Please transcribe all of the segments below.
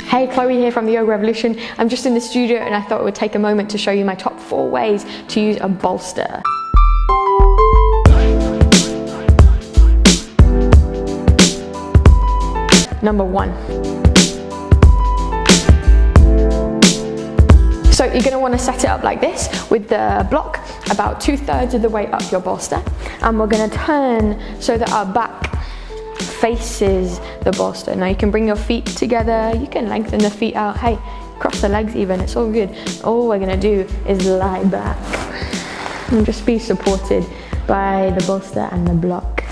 Hey, Chloe here from the Yoga Revolution. I'm just in the studio and I thought I would take a moment to show you my top 4 ways to use a bolster. Number 1. So you're going to want to set it up like this with the block about 2/3 of the way up your bolster, and we're going to turn so that our back faces the bolster. Now you can bring your feet together, you can lengthen the feet out, hey, cross the legs even, it's all good. All we're going to do is lie back and just be supported by the bolster and the block.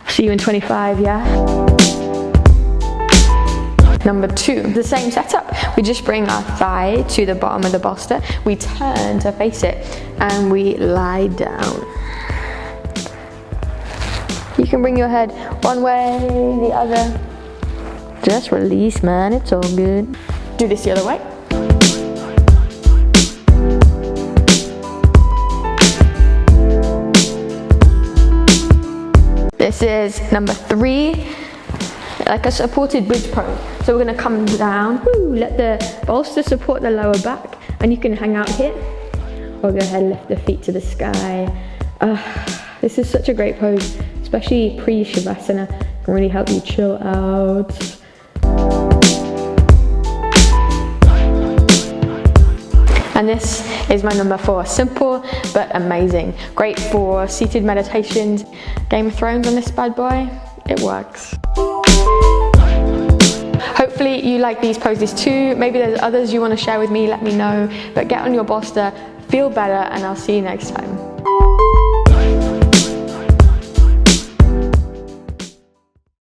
See you in 25, yeah? Number 2, the same setup. We just bring our thigh to the bottom of the bolster, we turn to face it, and we lie down. You can bring your head one way, the other. Just release, man, it's all good. Do this the other way. This is number 3. Like a supported bridge pose. So we're going to come down, let the bolster support the lower back, and you can hang out here, or go ahead and lift the feet to the sky. This is such a great pose, especially pre-Shavasana. It can really help you chill out. And this is my number 4, simple but amazing. Great for seated meditations. Game of Thrones on this bad boy, it works. Hopefully you like these poses too. Maybe there's others you want to share with me, let me know. But get on your bolster, feel better, and I'll see you next time.